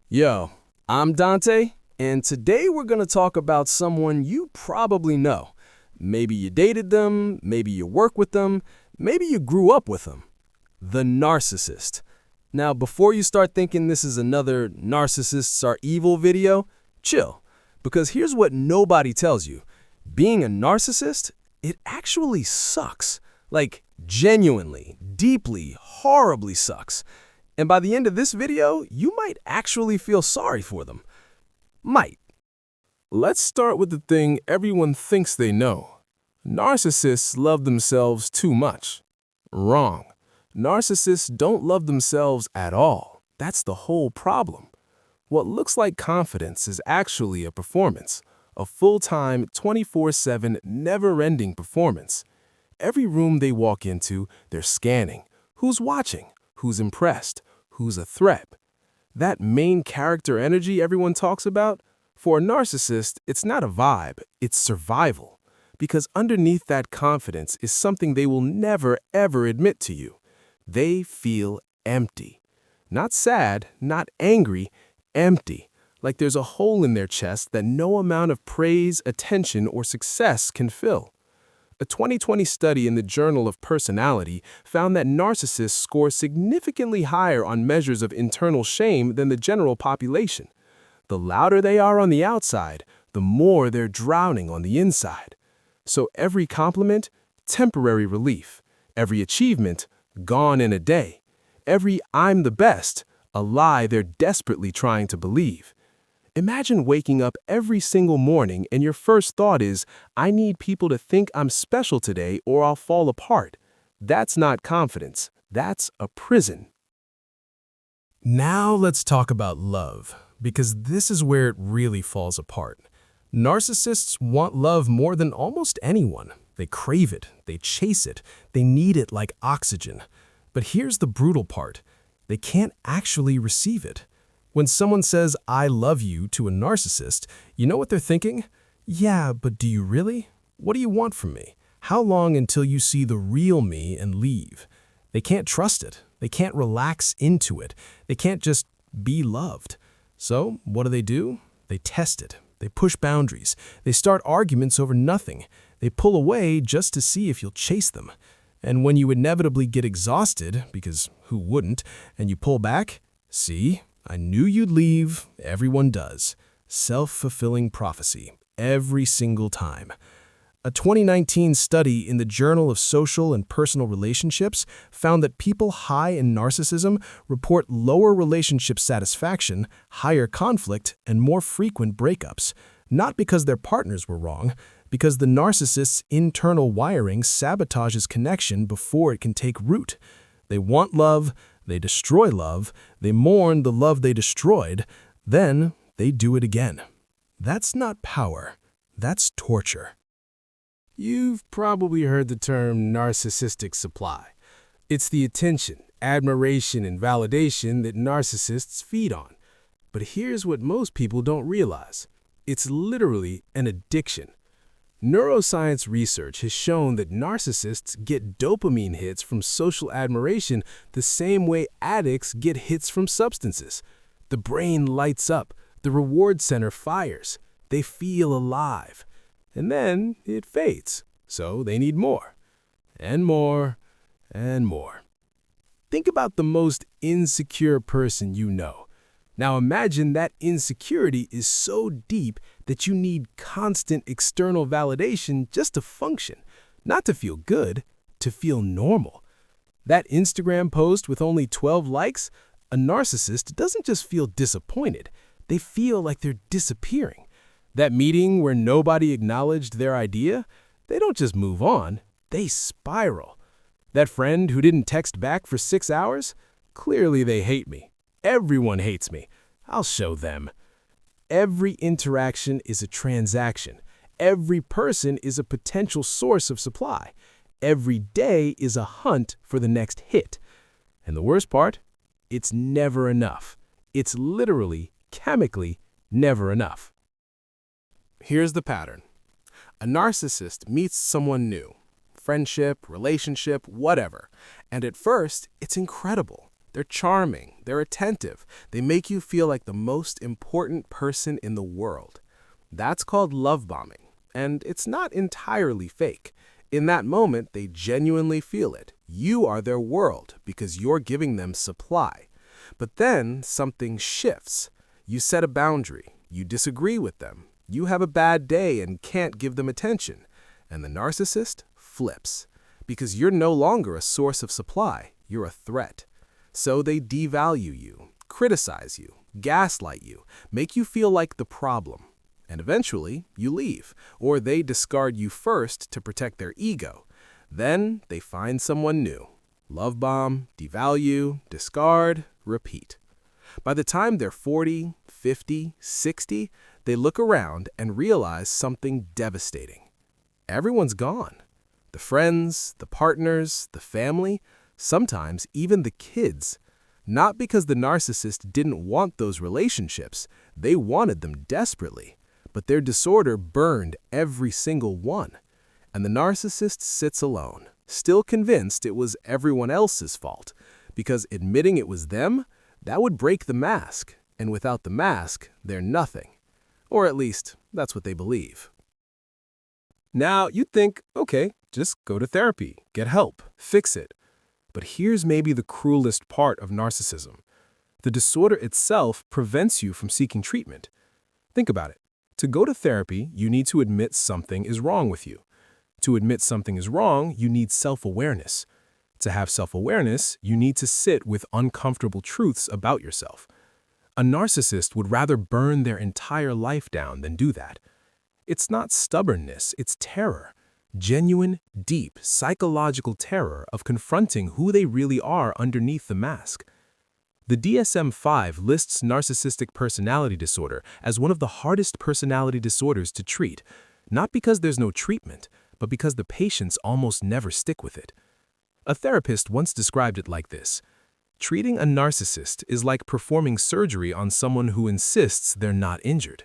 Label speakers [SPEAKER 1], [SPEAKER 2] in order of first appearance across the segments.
[SPEAKER 1] Yo, I'm Dante, and today we're going to talk about someone you probably know. Maybe you dated them, maybe you work with them, maybe you grew up with them. The narcissist. Now, before you start thinking this is another narcissists are evil video, chill. Because here's what nobody tells you. Being a narcissist, it actually sucks. Like, genuinely, deeply, horribly sucks. And by the end of this video, you might actually feel sorry for them. Might.
[SPEAKER 2] Let's start with the thing everyone thinks they know. Narcissists love themselves too much. Wrong. Narcissists don't love themselves at all. That's the whole problem. What looks like confidence is actually a performance, a full-time, 24/7, never-ending performance. Every room they walk into, they're scanning. Who's watching? Who's impressed? Who's a threat? That main character energy everyone talks about? For a narcissist, it's not a vibe, it's survival. Because underneath that confidence is something they will never, ever admit to you. They feel empty. Not sad, not angry, empty. Like there's a hole in their chest that no amount of praise, attention, or success can fill. A 2020 study in the Journal of Personality found that narcissists score significantly higher on measures of internal shame than the general population. The louder they are on the outside, the more they're drowning on the inside. So every compliment, temporary relief. Every achievement, gone in a day. Every "I'm the best," a lie they're desperately trying to believe. Imagine waking up every single morning and your first thought is, I need people to think I'm special today or I'll fall apart. That's not confidence. That's a prison.
[SPEAKER 1] Now let's talk about love, because this is where it really falls apart. Narcissists want love more than almost anyone. They crave it, they chase it, they need it like oxygen. But here's the brutal part. They can't actually receive it. When someone says, I love you to a narcissist, you know what they're thinking? Yeah, but do you really? What do you want from me? How long until you see the real me and leave? They can't trust it. They can't relax into it. They can't just be loved. So what do? They test it. They push boundaries. They start arguments over nothing. They pull away just to see if you'll chase them. And when you inevitably get exhausted, because who wouldn't, and you pull back, see? I knew you'd leave. Everyone does. Self-fulfilling prophecy. Every single time. A 2019 study in the Journal of Social and Personal Relationships found that people high in narcissism report lower relationship satisfaction, higher conflict, and more frequent breakups. Not because their partners were wrong, because the narcissist's internal wiring sabotages connection before it can take root. They want love. They destroy love, they mourn the love they destroyed, then they do it again. That's not power, that's torture. You've probably heard the term narcissistic supply. It's the attention, admiration, and validation that narcissists feed on. But here's what most people don't realize. It's literally an addiction. Neuroscience research has shown that narcissists get dopamine hits from social admiration the same way addicts get hits from substances. The brain lights up, the reward center fires, they feel alive. And then it fades, so they need more, and more, and more. Think about the most insecure person you know. Now imagine that insecurity is so deep that you need constant external validation just to function, not to feel good, to feel normal. That Instagram post with only 12 likes, a narcissist doesn't just feel disappointed, they feel like they're disappearing. That meeting where nobody acknowledged their idea, they don't just move on, they spiral. That friend who didn't text back for 6 hours, clearly they hate me. Everyone hates me. I'll show them. Every interaction is a transaction. Every person is a potential source of supply. Every day is a hunt for the next hit. And the worst part? It's never enough. It's literally, chemically, never enough. Here's the pattern. A narcissist meets someone new. Friendship, relationship, whatever. And at first, it's incredible.
[SPEAKER 2] They're charming, they're attentive, they make you feel like the most important person in the world. That's called love bombing, and it's not entirely fake. In that moment, they genuinely feel it. You are their world because you're giving them supply. But then something shifts. You set a boundary, you disagree with them, you have a bad day and can't give them attention, and the narcissist flips. Because you're no longer a source of supply, you're a threat. So they devalue you, criticize you, gaslight you, make you feel like the problem. And eventually, you leave, or they discard you first to protect their ego. Then they find someone new. Love bomb, devalue, discard, repeat. By the time they're 40, 50, 60, they look around and realize something devastating. Everyone's gone. The friends, the partners, the family, sometimes even the kids. Not because the narcissist didn't want those relationships, they wanted them desperately. But their disorder burned every single one. And the narcissist sits alone, still convinced it was everyone else's fault, because admitting it was them, that would break the mask, and without the mask, they're nothing. Or at least, that's what they believe. Now, you'd think, okay, just go to therapy, get help, fix it. But here's maybe the cruelest part of narcissism. The disorder itself prevents you from seeking treatment. Think about it. To go to therapy, you need to admit something is wrong with you. To admit something is wrong, you need self-awareness. To have self-awareness, you need to sit with uncomfortable truths about yourself. A narcissist would rather burn their entire life down than do that. It's not stubbornness, it's terror. Genuine, deep, psychological terror of confronting who they really are underneath the mask. The DSM-5 lists narcissistic personality disorder as one of the hardest personality disorders to treat, not because there's no treatment, but because the patients almost never stick with it. A therapist once described it like this: treating a narcissist is like performing surgery on someone who insists they're not injured.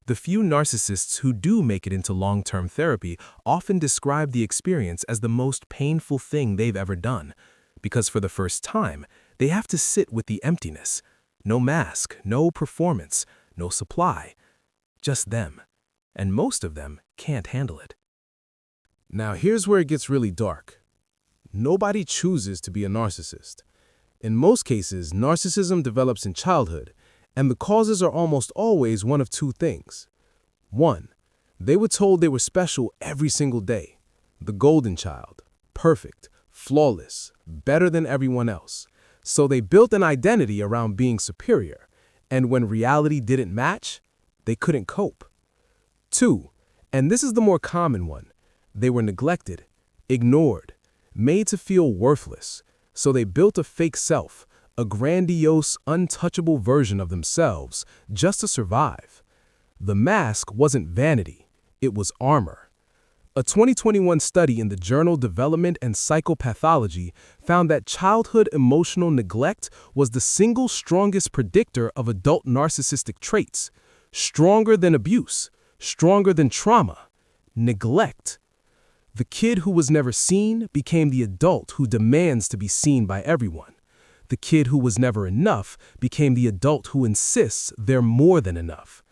[SPEAKER 2] The few narcissists who do make it into long-term therapy often describe the experience as the most painful thing they've ever done, because for the first time, they have to sit with the emptiness. No mask, no performance, no supply. Just them. And most of them can't handle it. Now here's where it gets really dark. Nobody chooses to be a narcissist. In most cases, narcissism develops in childhood, and the causes are almost always one of two things. One, they were told they were special every single day. The golden child, perfect, flawless, better than everyone else. So they built an identity around being superior, and when reality didn't match, they couldn't cope. Two, and this is the more common one, they were neglected, ignored, made to feel worthless, so they built a fake self, a grandiose, untouchable version of themselves, just to survive. The mask wasn't vanity, it was armor. A 2021 study in the journal Development and Psychopathology found that childhood emotional neglect was the single strongest predictor of adult narcissistic traits. Stronger than abuse, stronger than trauma. Neglect. The kid who was never seen became the adult who demands to be seen by everyone. The kid who was never enough became the adult who insists they're more than enough.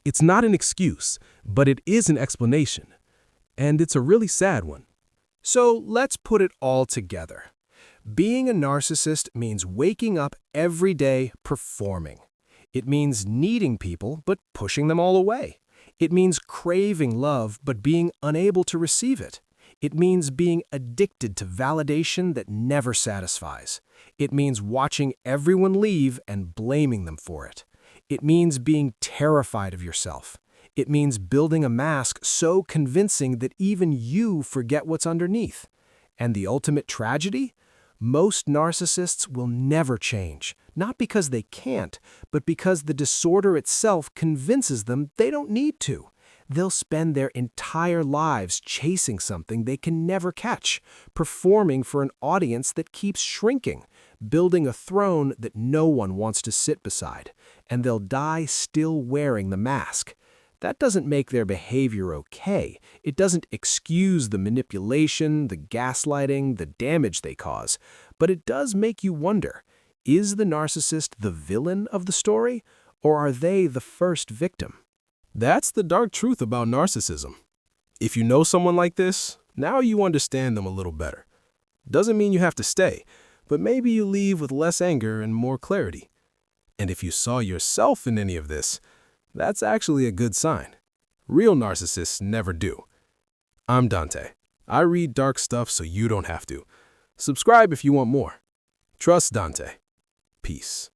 [SPEAKER 2] It's not an excuse, but it is an explanation. And it's a really sad one.
[SPEAKER 3] So let's put it all together. Being a narcissist means waking up every day performing. It means needing people but pushing them all away. It means craving love but being unable to receive it. It means being addicted to validation that never satisfies. It means watching everyone leave and blaming them for it. It means being terrified of yourself. It means building a mask so convincing that even you forget what's underneath. And the ultimate tragedy? Most narcissists will never change, not because they can't, but because the disorder itself convinces them they don't need to. They'll spend their entire lives chasing something they can never catch, performing for an audience that keeps shrinking, building a throne that no one wants to sit beside, and they'll die still wearing the mask. That doesn't make their behavior okay. It doesn't excuse the manipulation, the gaslighting, the damage they cause. But it does make you wonder, Is the narcissist the villain of the story, or are they the first victim?
[SPEAKER 2] That's the dark truth about narcissism. If you know someone like this, now you understand them a little better. Doesn't mean you have to stay, but maybe you leave with less anger and more clarity. And if you saw yourself in any of this, that's actually a good sign. Real narcissists never do. I'm Dante. I read dark stuff so you don't have to. Subscribe if you want more. Trust Dante. Peace.